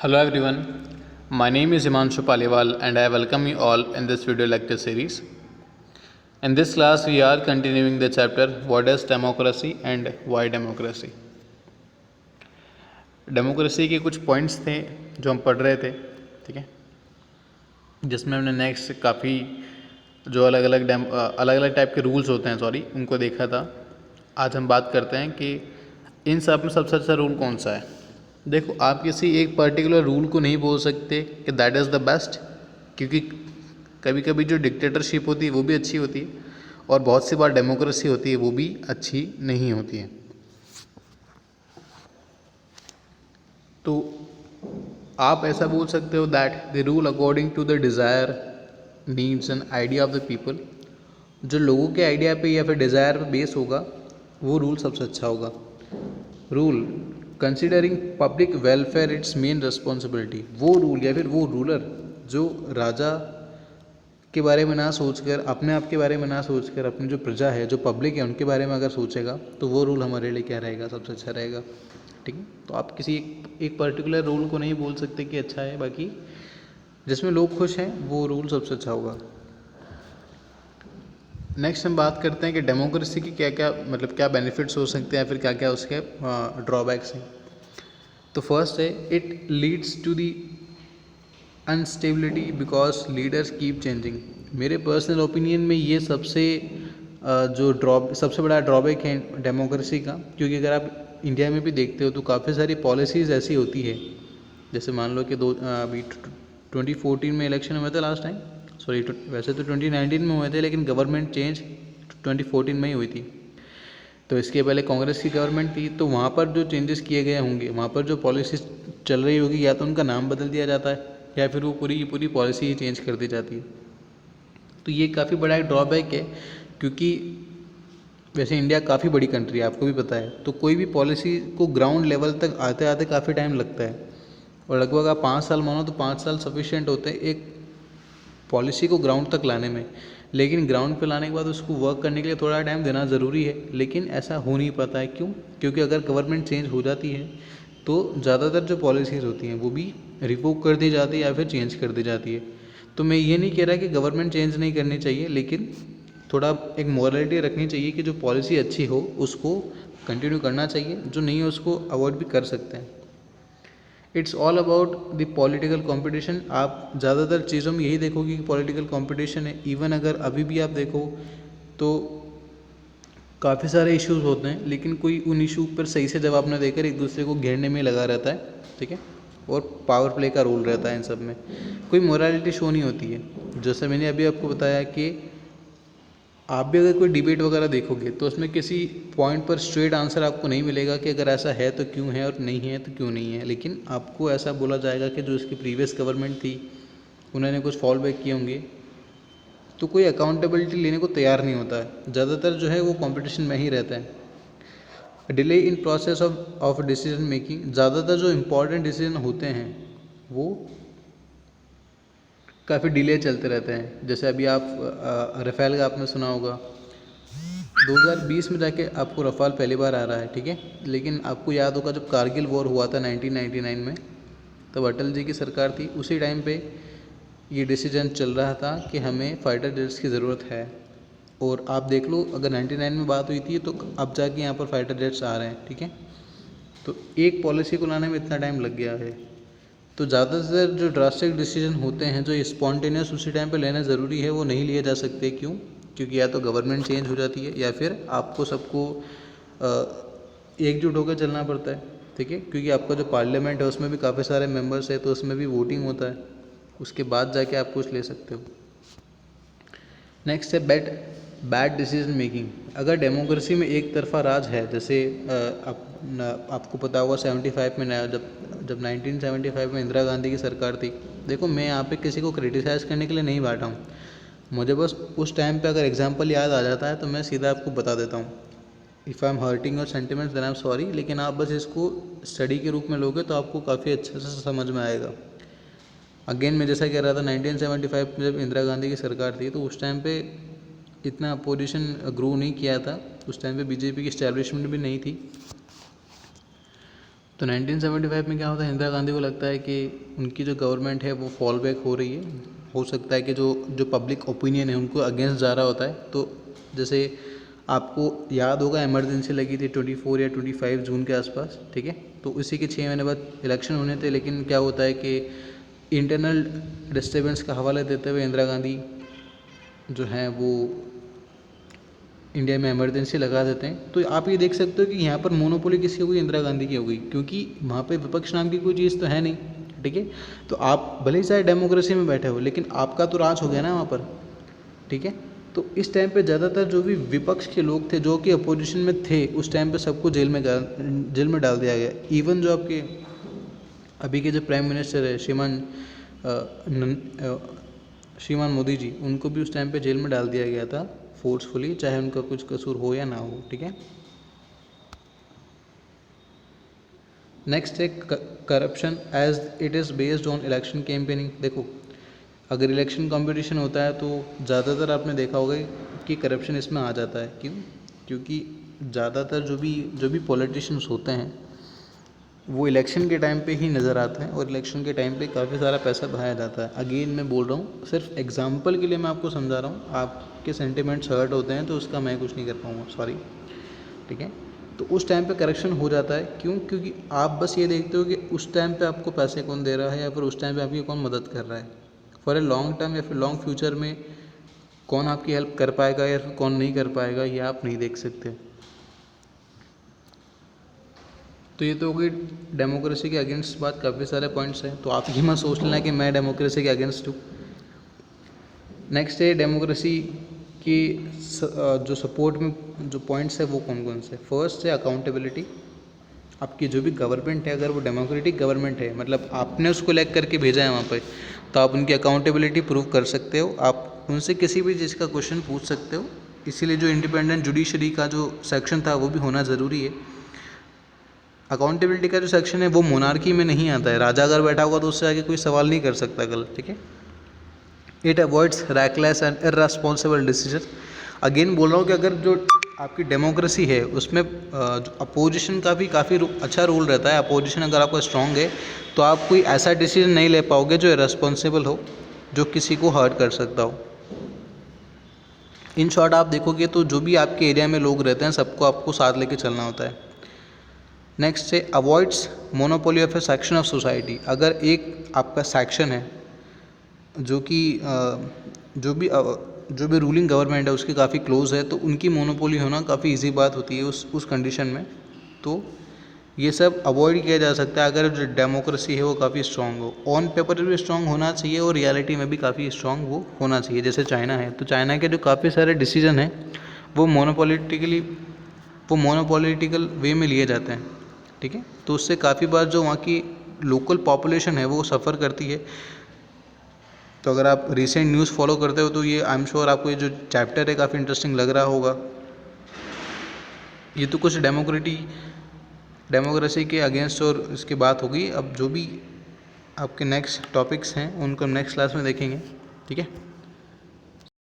Hello everyone, my name is Himanshu Paliwal and I welcome you all in this video lecture series. In this class, we are continuing the chapter What is Democracy and Why Democracy. Democracy के कुछ points थे जो हम पढ़ रहे थे, ठीक है, जिसमें हमने नेक्स्ट काफ़ी जो अलग अलग टाइप के रूल्स होते हैं उनको देखा था. आज हम बात करते हैं कि इन सब में सबसे अच्छा रूल कौन सा है. देखो, आप किसी एक पर्टिकुलर रूल को नहीं बोल सकते कि दैट इज़ द बेस्ट, क्योंकि कभी कभी जो डिक्टेटरशिप होती है वो भी अच्छी होती है और बहुत सी बार डेमोक्रेसी होती है वो भी अच्छी नहीं होती है. तो आप ऐसा बोल सकते हो that the rule according to the desire needs and idea of the people. जो लोगों के आइडिया पे या फिर डिज़ायर पे बेस होगा वो रूल सबसे अच्छा होगा. Rule considering public welfare it's main responsibility. वो रूल या फिर वो रूलर जो राजा के बारे में ना सोचकर, अपने आप के बारे में ना सोचकर, अपनी जो प्रजा है, जो पब्लिक है, उनके बारे में अगर सोचेगा तो वो रूल हमारे लिए क्या रहेगा, सबसे अच्छा रहेगा. ठीक है, तो आप किसी एक पर्टिकुलर रूल को नहीं बोल सकते कि अच्छा है, बाकी जिसमें लोग खुश हैं वो रूल सबसे अच्छा होगा. नेक्स्ट हम बात करते हैं कि डेमोक्रेसी की क्या क्या क्या बेनिफिट्स हो सकते हैं या फिर क्या क्या उसके ड्रॉबैक्स हैं. तो फर्स्ट है, it leads to the instability because leaders keep changing. मेरे पर्सनल ओपिनियन में ये सबसे बड़ा ड्रॉबैक है डेमोक्रेसी का, क्योंकि अगर आप इंडिया में भी देखते हो तो काफ़ी सारी पॉलिसीज़ ऐसी होती है. जैसे मान लो कि अभी 2014 में इलेक्शन हुए थे लास्ट टाइम, वैसे तो 2019 में हुए थे, लेकिन गवर्नमेंट चेंज 2014 में ही हुई थी. तो इसके पहले कांग्रेस की गवर्नमेंट थी, तो वहाँ पर जो चेंजेस किए गए होंगे, वहाँ पर जो पॉलिसीज चल रही होगी, या तो उनका नाम बदल दिया जाता है या फिर वो पूरी पॉलिसी ही चेंज कर दी जाती है. तो ये काफ़ी बड़ा एक ड्रॉबैक है, क्योंकि वैसे इंडिया काफ़ी बड़ी कंट्री है, आपको भी पता है, तो कोई भी पॉलिसी को ग्राउंड लेवल तक आते आते काफ़ी टाइम लगता है. और लगभग आप 5 साल मानो तो 5 साल सफिशिएंट होते हैं एक पॉलिसी को ग्राउंड तक लाने में. लेकिन ग्राउंड पे लाने के बाद उसको वर्क करने के लिए थोड़ा टाइम देना ज़रूरी है, लेकिन ऐसा हो नहीं पाता है. क्यों? क्योंकि अगर गवर्नमेंट चेंज हो जाती है तो ज़्यादातर जो पॉलिसीज़ होती हैं वो भी रिवोक कर दी जाती है या फिर चेंज कर दी जाती है. तो मैं ये नहीं कह रहा कि गवर्नमेंट चेंज नहीं करनी चाहिए, लेकिन थोड़ा एक मोरालिटी रखनी चाहिए कि जो पॉलिसी अच्छी हो उसको कंटिन्यू करना चाहिए, जो नहीं है उसको अवॉइड भी कर सकते हैं. It's all about the political competition. आप ज़्यादातर चीज़ों में यही देखोगे कि पॉलिटिकल कंपटीशन है. इवन अगर अभी भी आप देखो तो काफ़ी सारे इश्यूज होते हैं, लेकिन कोई उन इशू पर सही से जवाब न देकर एक दूसरे को घेरने में लगा रहता है. ठीक है, और पावर प्ले का रोल रहता है इन सब में. कोई मोरालिटी शो नहीं होती है. जैसे मैंने अभी आपको बताया कि आप भी अगर कोई डिबेट वगैरह देखोगे तो उसमें किसी पॉइंट पर स्ट्रेट आंसर आपको नहीं मिलेगा कि अगर ऐसा है तो क्यों है और नहीं है तो क्यों नहीं है. लेकिन आपको ऐसा बोला जाएगा कि जो इसकी प्रीवियस गवर्नमेंट थी उन्होंने कुछ फॉल बैक किए होंगे. तो कोई अकाउंटेबिलिटी लेने को तैयार नहीं होता है. ज़्यादातर जो है वो कंपटीशन में ही रहता है. Delay in process of decision making. ज़्यादातर जो इम्पोर्टेंट डिसीजन होते हैं वो काफ़ी डिले चलते रहते हैं. जैसे अभी आप राफेल का आपने सुना होगा, 2020 में जाके आपको रफ़ाल पहली बार आ रहा है. ठीक है, लेकिन आपको याद होगा जब कारगिल वॉर हुआ था 1999 में, तब अटल जी की सरकार थी. उसी टाइम पे ये डिसीजन चल रहा था कि हमें फाइटर जेट्स की ज़रूरत है. और आप देख लो, अगर 99 में बात हुई थी तो अब जाके यहाँ पर फाइटर जेट्स आ रहे हैं. ठीक है, तो एक पॉलिसी को लाने में इतना टाइम लग गया है. तो ज़्यादातर जो ड्रास्टिक डिसीजन होते हैं, जो स्पॉन्टेनियस उसी टाइम पे लेना ज़रूरी है, वो नहीं लिए जा सकते. क्यों? क्योंकि या तो गवर्नमेंट चेंज हो जाती है या फिर आपको सबको एकजुट होकर चलना पड़ता है. ठीक है, क्योंकि आपका जो पार्लियामेंट है उसमें भी काफ़ी सारे मेंबर्स है, तो उसमें भी वोटिंग होता है. उसके बाद जाके आप कुछ ले सकते हो. नेक्स्ट है बैड डिसीजन मेकिंग. अगर डेमोक्रेसी में एक तरफा राज है, जैसे आपको पता होगा 75 में जब 1975 में इंदिरा गांधी की सरकार थी. देखो, मैं यहाँ पे किसी को क्रिटिसाइज़ करने के लिए नहीं बैठा हूँ. मुझे बस उस टाइम पे अगर एग्जांपल याद आ जाता है तो मैं सीधा आपको बता देता हूँ. If I am hurting your sentiments then I am sorry, लेकिन आप बस इसको स्टडी के रूप में लोगे तो आपको काफ़ी अच्छे से समझ में आएगा. अगेन मैं जैसा कह रहा था, 1975 में जब इंदिरा गांधी की सरकार थी तो उस टाइम पे इतना अपोजिशन ग्रो नहीं किया था. उस टाइम पे बीजेपी की इस्टेब्लिशमेंट भी नहीं थी. तो 1975 में क्या होता है, इंदिरा गांधी को लगता है कि उनकी जो गवर्नमेंट है वो फॉल बैक हो रही है, हो सकता है कि जो पब्लिक ओपिनियन है उनको अगेंस्ट जा रहा होता है। तो जैसे आपको याद होगा इमरजेंसी लगी थी 24 या 25 जून के आसपास, ठीक है। तो उसी के 6 महीने बाद इलेक्शन होने थे, लेकिन क्या होता है कि इंटरनल डिस्टर्बेंस का हवाला देते हुए इंदिरा गांधी जो है वो इंडिया में इमरजेंसी लगा देते हैं। तो आप ये देख सकते हो कि यहाँ पर मोनोपोली किसकी हो गई, इंदिरा गांधी की हो गई, क्योंकि वहाँ पे विपक्ष नाम की कोई चीज़ तो है नहीं, ठीक है। तो आप भले ही चाहे डेमोक्रेसी में बैठे हो, लेकिन आपका तो राज हो गया ना वहाँ पर, ठीक है। तो इस टाइम पे ज़्यादातर जो भी विपक्ष के लोग थे जो कि अपोजिशन में थे, उस टाइम पे सबको जेल में डाल दिया गया। इवन जो आपके अभी के जो प्राइम मिनिस्टर है श्रीमान मोदी जी, उनको भी उस टाइम पे जेल में डाल दिया गया था फोर्सफुली, चाहे उनका कुछ कसूर हो या ना हो, ठीक है। नेक्स्ट है corruption as it is based on election campaigning. देखो, अगर इलेक्शन कंपटीशन होता है तो ज़्यादातर आपने देखा होगा कि करप्शन इसमें आ जाता है। क्यों? क्योंकि ज़्यादातर जो भी पॉलिटिशियंस होते हैं वो इलेक्शन के टाइम पे ही नज़र आते हैं, और इलेक्शन के टाइम पे काफ़ी सारा पैसा बहाया जाता है। अगेन मैं बोल रहा हूँ, सिर्फ एग्जांपल के लिए मैं आपको समझा रहा हूँ, आपके सेंटिमेंट्स हर्ट होते हैं तो उसका मैं कुछ नहीं कर पाऊँगा, सॉरी, ठीक है। तो उस टाइम पे करप्शन हो जाता है। क्यों? क्योंकि आप बस ये देखते हो कि उस टाइम पे आपको पैसे कौन दे रहा है, या फिर उस टाइम पे आपकी कौन मदद कर रहा है। फॉर ए लॉन्ग टर्म या फिर लॉन्ग फ्यूचर में कौन आपकी हेल्प कर पाएगा या फिर कौन नहीं कर पाएगा, ये आप नहीं देख सकते। तो ये तो हो गई डेमोक्रेसी के अगेंस्ट बात, काफ़ी सारे पॉइंट्स हैं, तो आप ये मत सोच लेना कि मैं डेमोक्रेसी के अगेंस्ट हूँ। नेक्स्ट है डेमोक्रेसी की जो सपोर्ट में जो पॉइंट्स है वो कौन कौन से। फर्स्ट है अकाउंटेबिलिटी। आपकी जो भी गवर्नमेंट है, अगर वो डेमोक्रेटिक गवर्नमेंट है, मतलब आपने उसको इलेक्ट करके भेजा है वहाँ पर, तो आप उनकी अकाउंटेबिलिटी प्रूव कर सकते हो। आप उनसे किसी भी चीज़ का क्वेश्चन पूछ सकते हो। इसीलिए जो इंडिपेंडेंट जुडिशरी का जो सेक्शन था वो भी होना ज़रूरी है। अकाउंटेबिलिटी का जो सेक्शन है वो मोनार्की में नहीं आता है। राजा अगर बैठा होगा तो उससे आगे कोई सवाल नहीं कर सकता गलत, ठीक है। It avoids reckless and irresponsible decision. Again बोल रहा हूँ कि अगर जो आपकी डेमोक्रेसी है उसमें अपोजिशन का भी काफ़ी अच्छा रोल रहता है। अपोजिशन अगर आपका स्ट्रांग है तो आप कोई ऐसा डिसीजन नहीं ले पाओगे जो इररेस्पॉन्सिबल हो, जो किसी को हर्ट कर सकता हो। इन शॉर्ट आप देखोगे तो जो भी आपके एरिया में लोग रहते हैं सबको आपको साथ लेके चलना होता है। नेक्स्ट है avoids monopoly of A section of society. अगर एक आपका सेक्शन है जो कि जो भी रूलिंग गवर्नमेंट है उसके काफ़ी क्लोज है, तो उनकी मोनोपोली होना काफ़ी इजी बात होती है उस कंडीशन में। तो ये सब अवॉइड किया जा सकता है अगर जो डेमोक्रेसी है वो काफ़ी स्ट्रांग हो। ऑन पेपर भी स्ट्रांग होना चाहिए और रियलिटी में भी काफ़ी स्ट्रांग वो होना चाहिए। जैसे चाइना है, तो चाइना के जो काफ़ी सारे डिसीजन हैं वो मोनोपॉलिटिकल वे में लिए जाते हैं, ठीक है। तो उससे काफ़ी बार जो वहाँ की लोकल पॉपुलेशन है वो सफ़र करती है। तो अगर आप रिसेंट न्यूज़ फॉलो करते हो तो ये आई एम श्योर आपको ये जो चैप्टर है काफ़ी इंटरेस्टिंग लग रहा होगा। ये तो कुछ डेमोक्रेसी के अगेंस्ट और इसकी बात होगी। अब जो भी आपके नेक्स्ट टॉपिक्स हैं उनको हम नेक्स्ट क्लास में देखेंगे, ठीक है।